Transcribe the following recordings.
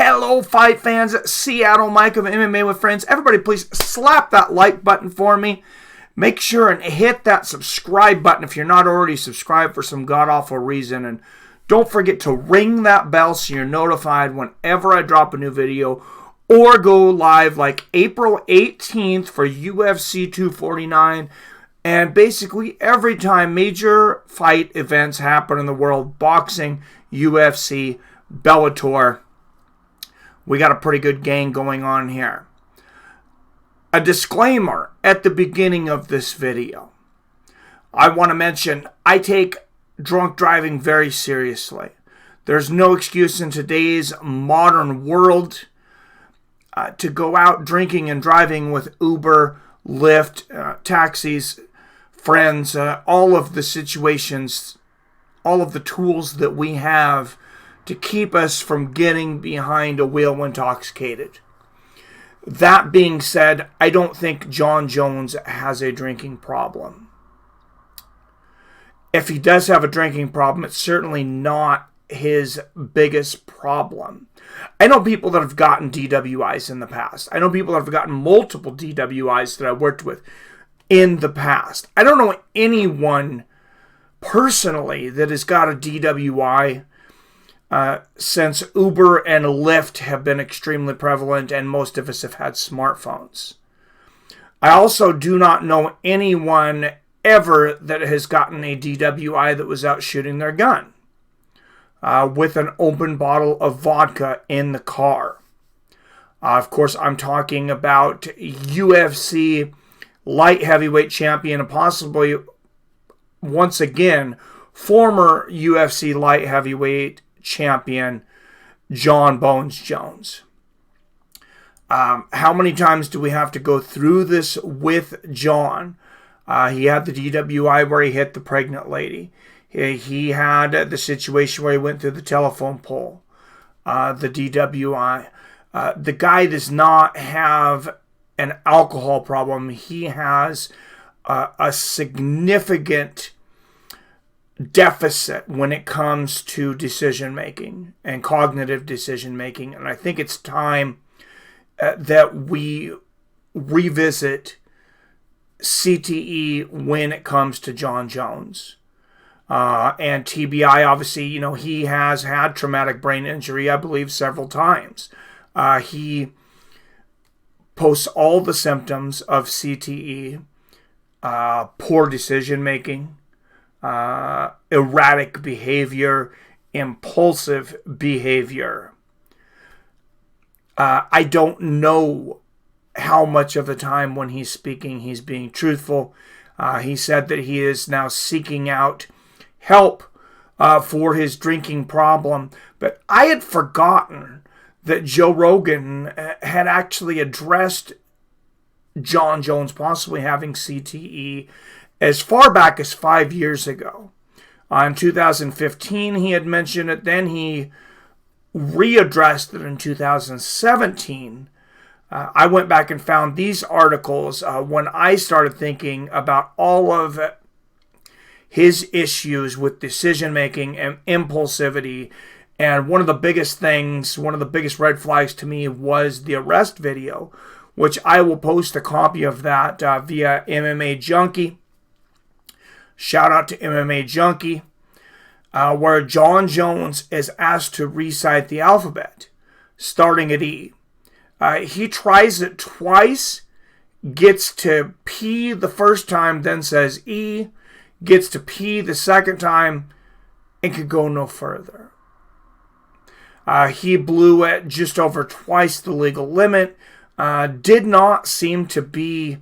Hello, fight fans. Seattle Mike of MMA with Friends. Everybody, please slap that like button for me. Make sure and hit that subscribe button if you're not already subscribed for some god-awful reason. And don't forget to ring that bell so you're notified whenever I drop a new video or go live like April 18th for UFC 249. And basically every time major fight events happen in the world, boxing, UFC, Bellator, we got a pretty good gang going on here. A disclaimer at the beginning of this video. I want to mention I take drunk driving very seriously. There's no excuse in today's modern world to go out drinking and driving with Uber, Lyft, taxis, friends, all of the situations, all of the tools that we have to keep us from getting behind a wheel intoxicated. That being said, I don't think Jon Jones has a drinking problem. If he does have a drinking problem, it's certainly not his biggest problem. I know people that have gotten DWIs in the past. I know people that have gotten multiple DWIs that I worked with in the past. I don't know anyone personally that has got a DWI since Uber and Lyft have been extremely prevalent and most of us have had smartphones. I also do not know anyone ever that has gotten a DWI that was out shooting their gun with an open bottle of vodka in the car. Of course, I'm talking about UFC light heavyweight champion and possibly, once again, former UFC light heavyweight champion Jon Jones. How many times do we have to go through this with Jon? He had the DWI where he hit the pregnant lady. He had the situation where he went through the telephone pole. The DWI. The guy does not have an alcohol problem. He has a significant deficit when it comes to decision making and cognitive decision making, and I think it's time that we revisit CTE when it comes to Jon Jones and TBI. Obviously, you know, he has had traumatic brain injury, I believe, several times. He posts all the symptoms of CTE, poor decision making, erratic behavior, impulsive behavior. I don't know how much of the time when he's speaking he's being truthful. He said that he is now seeking out help for his drinking problem, but I had forgotten that Joe Rogan had actually addressed Jon Jones possibly having CTE as far back as 5 years ago. In 2015, he had mentioned it. Then he readdressed it in 2017. I went back and found these articles when I started thinking about all of his issues with decision-making and impulsivity. And one of the biggest things, one of the biggest red flags to me was the arrest video, which I will post a copy of that via MMA Junkie. Shout out to MMA Junkie, where Jon Jones is asked to recite the alphabet, starting at E. He tries it twice, gets to P the first time, then says E, gets to P the second time, and could go no further. He blew it just over twice the legal limit, did not seem to be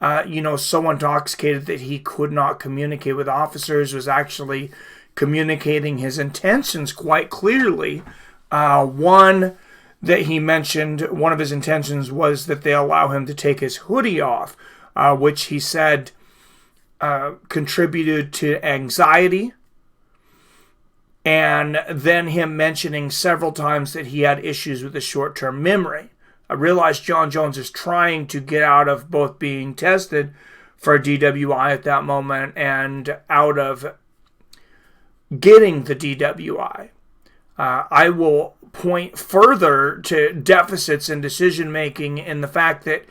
so intoxicated that he could not communicate with officers, was actually communicating his intentions quite clearly. One that he mentioned, one of his intentions was that they allow him to take his hoodie off, which he said contributed to anxiety. And then him mentioning several times that he had issues with his short-term memory. I realized Jon Jones is trying to get out of both being tested for a DWI at that moment and out of getting the DWI. I will point further to deficits in decision making in the fact that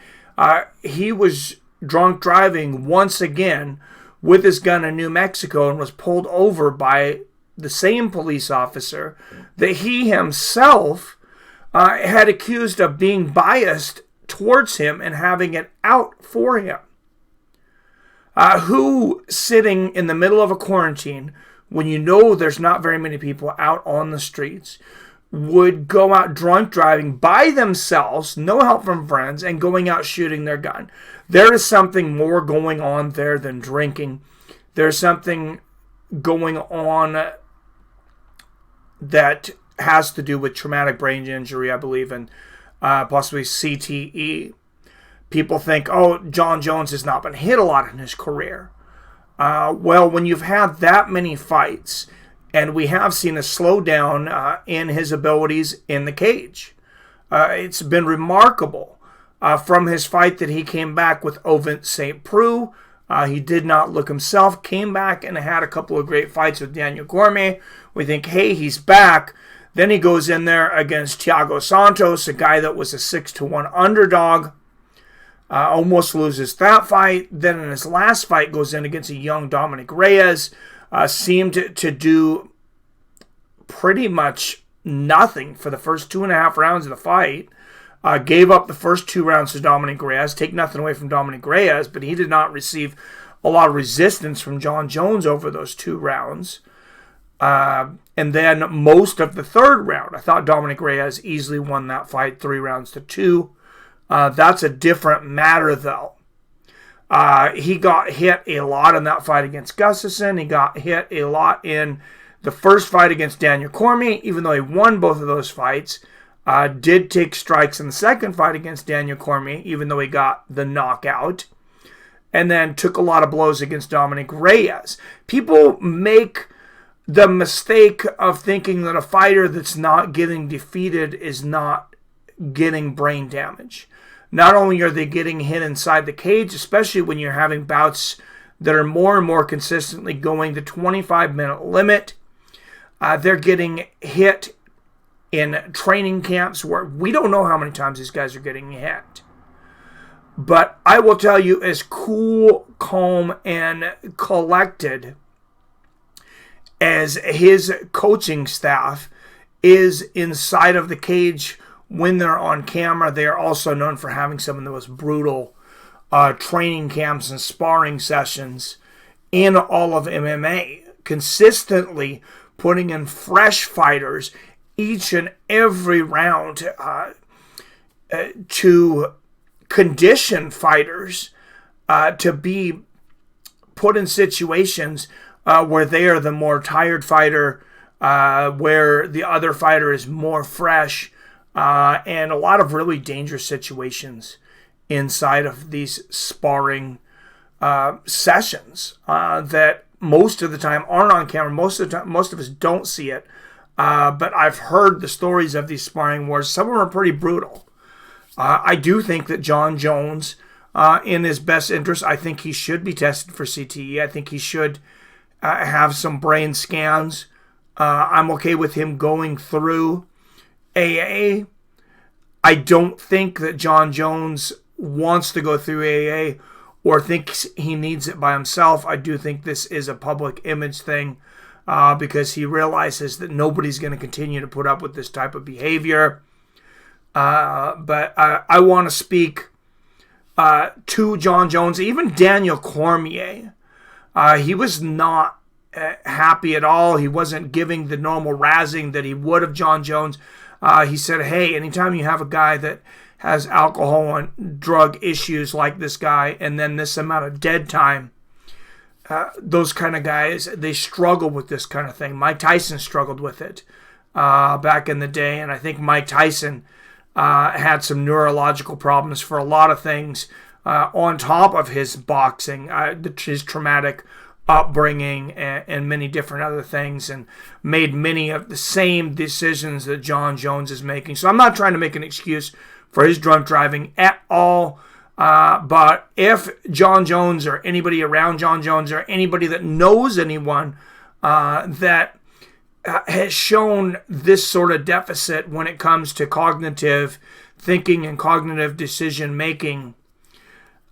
he was drunk driving once again with his gun in New Mexico and was pulled over by the same police officer that he himself had accused of being biased towards him and having it out for him. Who, sitting in the middle of a quarantine, when you know there's not very many people out on the streets, would go out drunk driving by themselves, no help from friends, and going out shooting their gun? There is something more going on there than drinking. There's something going on that has to do with traumatic brain injury, I believe, and possibly CTE. People think, oh, Jon Jones has not been hit a lot in his career. Well, when you've had that many fights, and we have seen a slowdown in his abilities in the cage. It's been remarkable. From his fight that he came back with Ovent St. Preux, he did not look himself, came back and had a couple of great fights with Daniel Cormier. We think, hey, he's back. Then he goes in there against Thiago Santos, a guy that was a 6-1 underdog. Almost loses that fight. Then in his last fight goes in against a young Dominic Reyes. Seemed to do pretty much nothing for the first 2.5 rounds of the fight. Gave up the first 2 rounds to Dominic Reyes. Take nothing away from Dominic Reyes, but he did not receive a lot of resistance from Jon Jones over those 2 rounds. And then most of the 3rd round, I thought Dominic Reyes easily won that fight 3-2. That's a different matter, though. He got hit a lot in that fight against Gustafsson. He got hit a lot in the first fight against Daniel Cormier, even though he won both of those fights. Did take strikes in the second fight against Daniel Cormier, even though he got the knockout. And then took a lot of blows against Dominic Reyes. People make the mistake of thinking that a fighter that's not getting defeated is not getting brain damage. Not only are they getting hit inside the cage, especially when you're having bouts that are more and more consistently going the 25-minute limit, they're getting hit in training camps where we don't know how many times these guys are getting hit. But I will tell you, as cool, calm, and collected as his coaching staff is inside of the cage when they're on camera, they are also known for having some of the most brutal training camps and sparring sessions in all of MMA, consistently putting in fresh fighters each and every round to condition fighters to be put in situations where they are the more tired fighter, where the other fighter is more fresh, and a lot of really dangerous situations inside of these sparring sessions that most of the time aren't on camera. Most of us don't see it. But I've heard the stories of these sparring wars. Some of them are pretty brutal. I do think that Jon Jones, in his best interest, I think he should be tested for CTE. I think he should have some brain scans. I'm okay with him going through AA. I don't think that Jon Jones wants to go through AA or thinks he needs it by himself. I do think this is a public image thing because he realizes that nobody's going to continue to put up with this type of behavior. But I want to speak to Jon Jones, even Daniel Cormier. He was not happy at all. He wasn't giving the normal razzing that he would of Jon Jones. He said, hey, anytime you have a guy that has alcohol and drug issues like this guy, and then this amount of dead time, those kind of guys, they struggle with this kind of thing. Mike Tyson struggled with it back in the day, and I think Mike Tyson had some neurological problems for a lot of things on top of his boxing, his traumatic upbringing and many different other things, and made many of the same decisions that Jon Jones is making. So I'm not trying to make an excuse for his drunk driving at all. But if Jon Jones or anybody around Jon Jones or anybody that knows anyone that has shown this sort of deficit when it comes to cognitive thinking and cognitive decision making,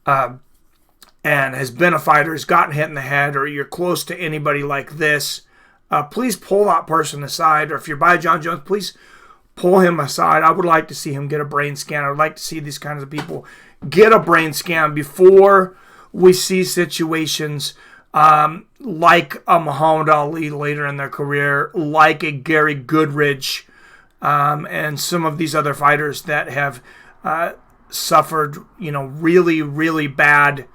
and has been a fighter, has gotten hit in the head, or you're close to anybody like this, please pull that person aside. Or if you're by Jon Jones, please pull him aside. I would like to see him get a brain scan. I would like to see these kinds of people get a brain scan before we see situations like a Muhammad Ali later in their career, like a Gary Goodridge, and some of these other fighters that have suffered, really, really bad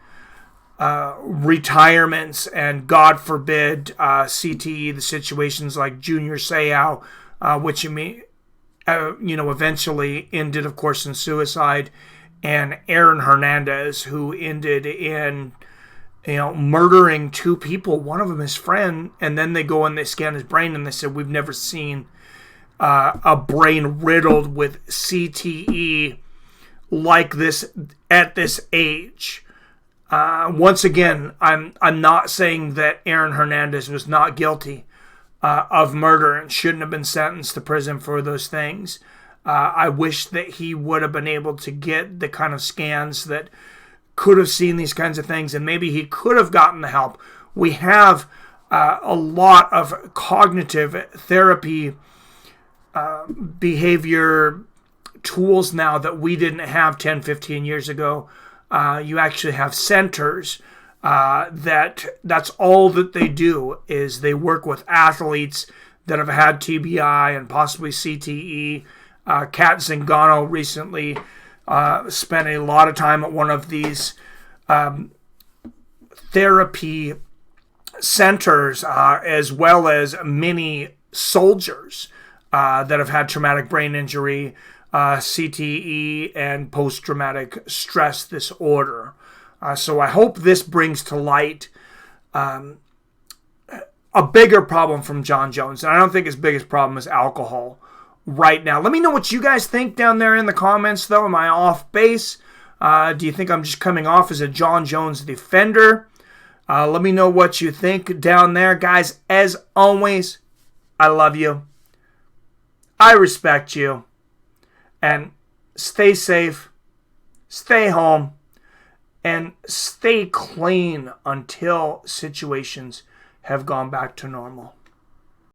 retirements, and God forbid CTE, the situations like Junior Seau, which eventually ended, of course, in suicide, and Aaron Hernandez, who ended in murdering two people, one of them his friend, and then they go and they scan his brain and they said, we've never seen a brain riddled with CTE like this at this age. Once again, I'm not saying that Aaron Hernandez was not guilty of murder and shouldn't have been sentenced to prison for those things. I wish that he would have been able to get the kind of scans that could have seen these kinds of things, and maybe he could have gotten the help. We have a lot of cognitive therapy behavior tools now that we didn't have 10, 15 years ago. You actually have centers that's all that they do, is they work with athletes that have had TBI and possibly CTE. Kat Zingano recently spent a lot of time at one of these therapy centers, as well as many soldiers that have had traumatic brain injury, CTE, and post-traumatic stress disorder. So I hope this brings to light a bigger problem from Jon Jones. And I don't think his biggest problem is alcohol right now. Let me know what you guys think down there in the comments, though. Am I off base? Do you think I'm just coming off as a Jon Jones defender? Let me know what you think down there. Guys, as always, I love you. I respect you. And stay safe. Stay home. And stay clean until situations have gone back to normal.